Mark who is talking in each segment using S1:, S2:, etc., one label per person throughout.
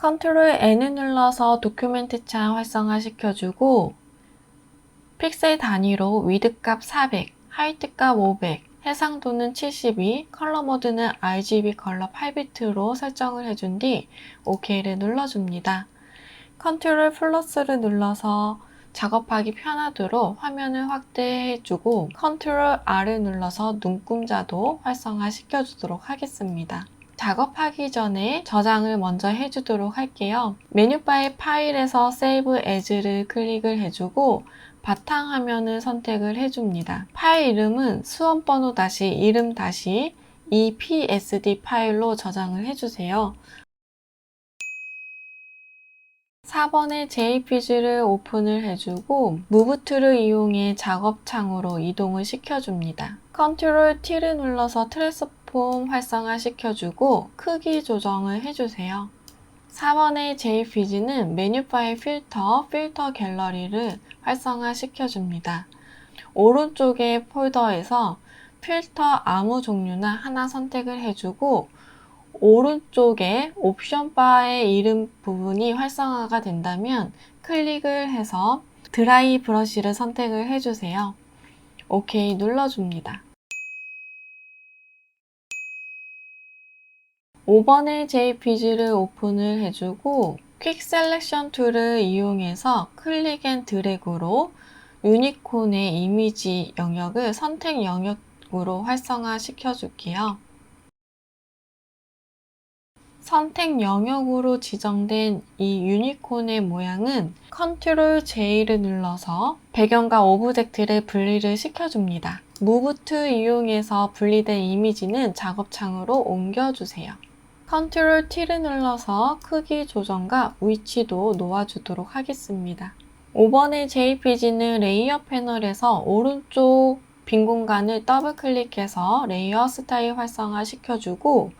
S1: 컨트롤 N을 눌러서 도큐멘트 창 활성화시켜주고 픽셀 단위로 위드 값 400, 하이트 값 500, 해상도는 72, 컬러 모드는 RGB 컬러 8비트로 설정을 해준 뒤 OK를 눌러줍니다. 컨트롤 플러스를 눌러서 작업하기 편하도록 화면을 확대해주고 컨트롤 R을 눌러서 눈금자도 활성화시켜주도록 하겠습니다. 작업하기 전에 저장을 먼저 해주도록 할게요. 메뉴바의 파일에서 Save As를 클릭을 해주고 바탕화면을 선택을 해줍니다. 파일 이름은 수험번호 다시 이름 다시 EPSD 파일로 저장을 해주세요. 4번의 JPG를 오픈을 해주고 Move 툴을 이용해 작업창으로 이동을 시켜줍니다. 컨트롤 T를 눌러서 트랜스폼 활성화 시켜주고 크기 조정을 해주세요. 4번의 JPG는 메뉴 파일 필터 갤러리를 활성화 시켜줍니다. 오른쪽의 폴더에서 필터 아무 종류나 하나 선택을 해주고 오른쪽에 옵션 바의 이름 부분이 활성화가 된다면 클릭을 해서 드라이 브러쉬를 선택을 해주세요. OK 눌러줍니다. 5번의 JPG를 오픈을 해주고 퀵 셀렉션 툴을 이용해서 클릭 앤 드래그로 유니콘의 이미지 영역을 선택 영역으로 활성화 시켜줄게요. 선택 영역으로 지정된 이 유니콘의 모양은 컨트롤 J를 눌러서 배경과 오브젝트를 분리를 시켜줍니다. Move 툴 이용해서 분리된 이미지는 작업창으로 옮겨주세요. 컨트롤 T를 눌러서 크기 조정과 위치도 놓아주도록 하겠습니다. 5번의 JPG는 레이어 패널에서 오른쪽 빈 공간을 더블 클릭해서 레이어 스타일 활성화 시켜주고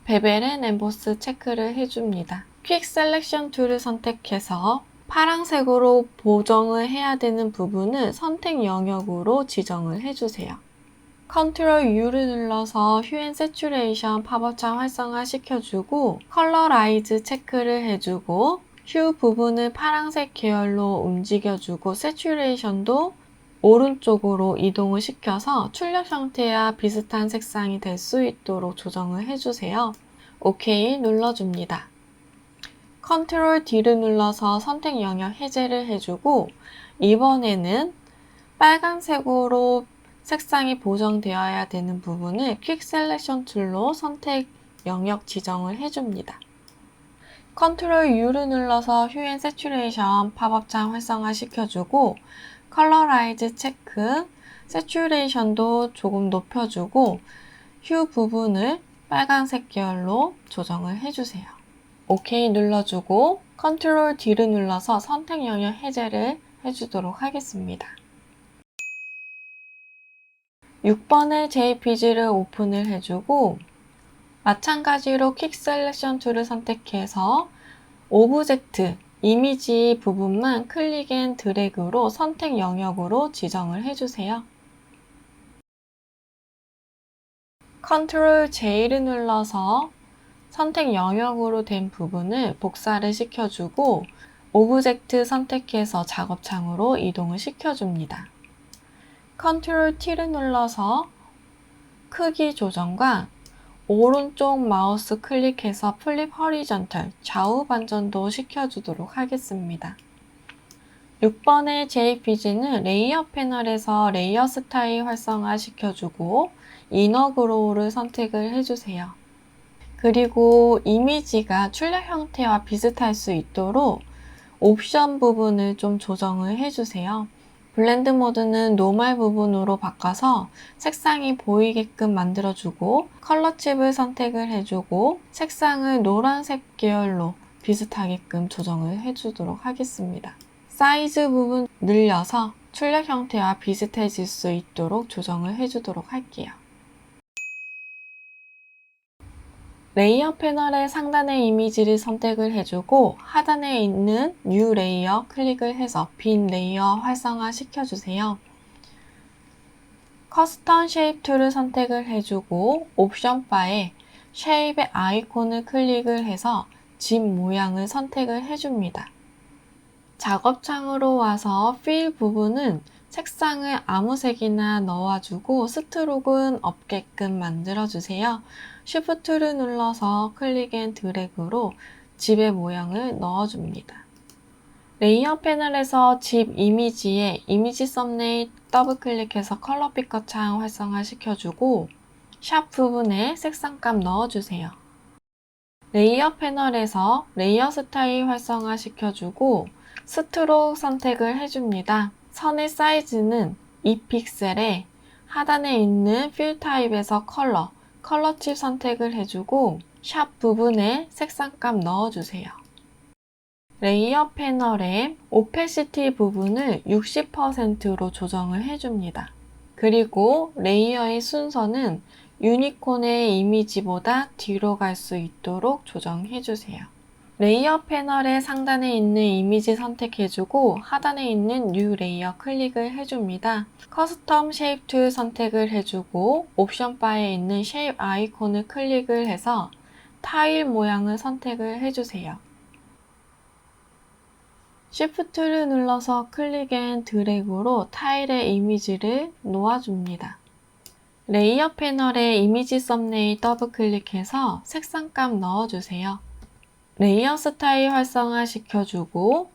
S1: 베벨 앤 엠보스 체크를 해줍니다. 퀵 셀렉션 툴을 선택해서 파란색으로 보정을 해야 되는 부분을 선택 영역으로 지정을 해주세요. 컨트롤 U를 눌러서 휴 앤 세츄레이션 팝업창 활성화 시켜주고 컬러라이즈 체크를 해주고 휴 부분을 파란색 계열로 움직여주고 세츄레이션도 오른쪽으로 이동을 시켜서 출력 형태와 비슷한 색상이 될 수 있도록 조정을 해주세요. OK 눌러줍니다. 컨트롤 D를 눌러서 선택 영역 해제를 해주고 이번에는 빨간색으로 색상이 보정되어야 되는 부분을 퀵 셀렉션 툴로 선택 영역 지정을 해줍니다. 컨트롤 U를 눌러서 휴 앤 세츄레이션 팝업창 활성화 시켜주고 컬러라이즈 체크, 세츄레이션도 조금 높여주고 휴 부분을 빨간색 계열로 조정을 해주세요. OK 눌러주고 컨트롤 D를 눌러서 선택 영역 해제를 해주도록 하겠습니다. 6번의 JPG를 오픈을 해주고 마찬가지로 퀵 셀렉션 툴을 선택해서 오브젝트, 이미지 부분만 클릭 앤 드래그로 선택 영역으로 지정을 해주세요. 컨트롤 J를 눌러서 선택 영역으로 된 부분을 복사를 시켜주고 오브젝트 선택해서 작업창으로 이동을 시켜줍니다. 컨트롤 T를 눌러서 크기 조정과 오른쪽 마우스 클릭해서 플립 허리전털 좌우 반전도 시켜주도록 하겠습니다. 6번의 JPG는 레이어 패널에서 레이어 스타일 활성화 시켜주고 이너 그로우를 선택을 해주세요. 그리고 이미지가 출력 형태와 비슷할 수 있도록 옵션 부분을 좀 조정을 해주세요. 블렌드 모드는 노멀 부분으로 바꿔서 색상이 보이게끔 만들어주고 컬러 칩을 선택을 해주고 색상을 노란색 계열로 비슷하게끔 조정을 해주도록 하겠습니다. 사이즈 부분 늘려서 출력 형태와 비슷해질 수 있도록 조정을 해주도록 할게요. 레이어 패널의 상단의 이미지를 선택을 해주고 하단에 있는 뉴 레이어 클릭을 해서 빈 레이어 활성화 시켜주세요. 커스텀 쉐입 툴을 선택을 해주고 옵션 바에 쉐입의 아이콘을 클릭을 해서 집 모양을 선택을 해줍니다. 작업창으로 와서 필 부분은 색상을 아무 색이나 넣어주고 스트로크는 없게끔 만들어주세요. Shift를 눌러서 클릭 앤 드래그로 집의 모양을 넣어줍니다. 레이어 패널에서 집 이미지에 이미지 썸네일 더블 클릭해서 컬러 피커 창 활성화 시켜주고 샵 부분에 색상값 넣어주세요. 레이어 패널에서 레이어 스타일 활성화 시켜주고 스트로크 선택을 해줍니다. 선의 사이즈는 2픽셀에 하단에 있는 필 타입에서 컬러 칩 선택을 해주고 샵 부분에 색상값 넣어주세요. 레이어 패널의 오페시티 부분을 60%로 조정을 해줍니다. 그리고 레이어의 순서는 유니콘의 이미지보다 뒤로 갈 수 있도록 조정해주세요. 레이어 패널의 상단에 있는 이미지 선택해주고 하단에 있는 뉴 레이어 클릭을 해줍니다. 커스텀 쉐입 툴 선택을 해주고 옵션 바에 있는 쉐입 아이콘을 클릭을 해서 타일 모양을 선택을 해주세요. Shift를 눌러서 클릭 앤 드래그로 타일의 이미지를 놓아줍니다. 레이어 패널에 이미지 썸네일 더블 클릭해서 색상값 넣어주세요. 레이어 스타일 활성화 시켜주고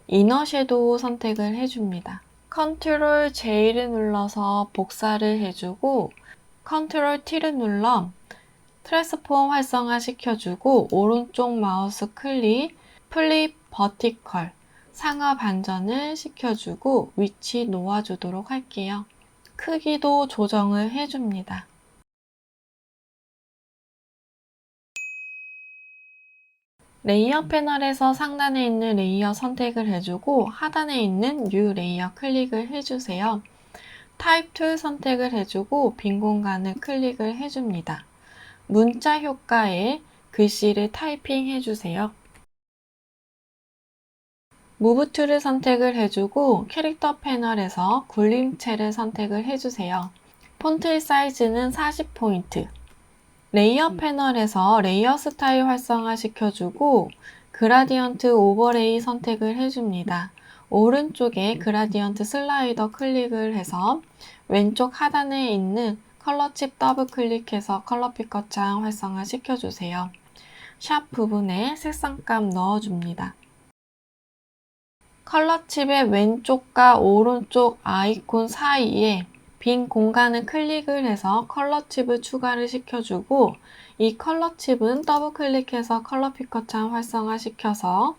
S1: 이너 섀도우 선택을 해줍니다. 컨트롤 J를 눌러서 복사를 해주고 컨트롤 T를 눌러 트랜스폼 활성화 시켜주고 오른쪽 마우스 클릭 플립 버티컬 상하 반전을 시켜주고 위치 놓아주도록 할게요. 크기도 조정을 해줍니다. 레이어 패널에서 상단에 있는 레이어 선택을 해주고 하단에 있는 뉴 레이어 클릭을 해주세요. 타입 툴 선택을 해주고 빈 공간을 클릭을 해줍니다. 문자 효과에 글씨를 타이핑 해주세요. 무브 툴을 선택을 해주고 캐릭터 패널에서 굴림체를 선택을 해주세요. 폰트 사이즈는 40포인트. 레이어 패널에서 레이어 스타일 활성화 시켜주고 그라디언트 오버레이 선택을 해줍니다. 오른쪽에 그라디언트 슬라이더 클릭을 해서 왼쪽 하단에 있는 컬러 칩 더블 클릭해서 컬러 피커 창 활성화 시켜주세요. 샵 부분에 색상값 넣어줍니다. 컬러 칩의 왼쪽과 오른쪽 아이콘 사이에 빈 공간을 클릭을 해서 컬러 칩을 추가를 시켜주고 이 컬러 칩은 더블 클릭해서 컬러 피커 창 활성화 시켜서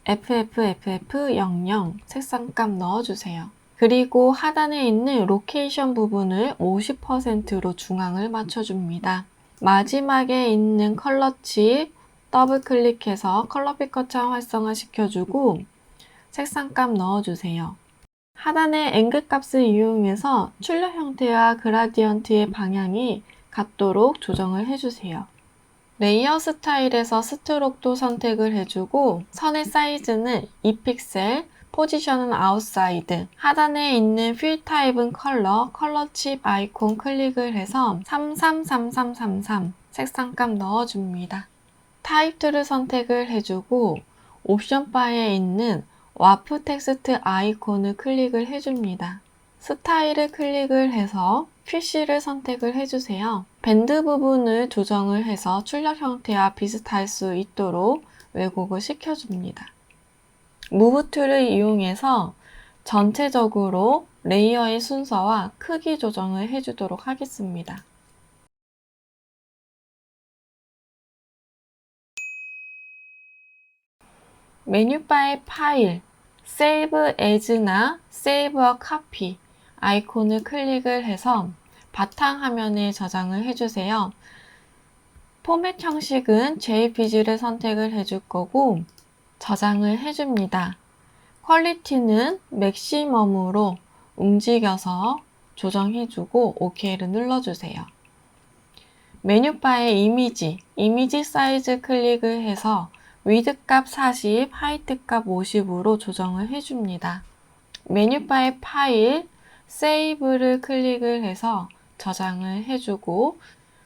S1: FFFF00 색상값 넣어주세요. 그리고 하단에 있는 로케이션 부분을 50%로 중앙을 맞춰줍니다. 마지막에 있는 컬러 칩 더블 클릭해서 컬러 피커 창 활성화 시켜주고 색상값 넣어주세요. 하단의 앵글 값을 이용해서 출력 형태와 그라디언트의 방향이 같도록 조정을 해주세요. 레이어 스타일에서 스트로크도 선택을 해주고 선의 사이즈는 2픽셀, 포지션은 아웃사이드, 하단에 있는 필 타입은 컬러 칩 아이콘 클릭을 해서 333333 색상값 넣어줍니다. 타입 툴을 선택을 해주고 옵션 바에 있는 와프 텍스트 아이콘을 클릭을 해줍니다. 스타일을 클릭을 해서 퓨시를 선택을 해주세요. 밴드 부분을 조정을 해서 출력 형태와 비슷할 수 있도록 왜곡을 시켜줍니다. 무브 툴을 이용해서 전체적으로 레이어의 순서와 크기 조정을 해주도록 하겠습니다. 메뉴바의 파일, Save As나 Save a Copy 아이콘을 클릭을 해서 바탕화면에 저장을 해주세요. 포맷 형식은 JPG를 선택을 해줄 거고 저장을 해줍니다. 퀄리티는 맥시멈으로 움직여서 조정해주고 OK를 눌러주세요. 메뉴바의 이미지 사이즈 클릭을 해서 위드 값 40, 하이트 값 50으로 조정을 해줍니다. 메뉴바의 파일, 세이브를 클릭을 해서 저장을 해주고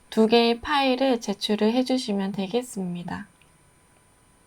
S1: 두 개의 파일을 제출을 해주시면 되겠습니다.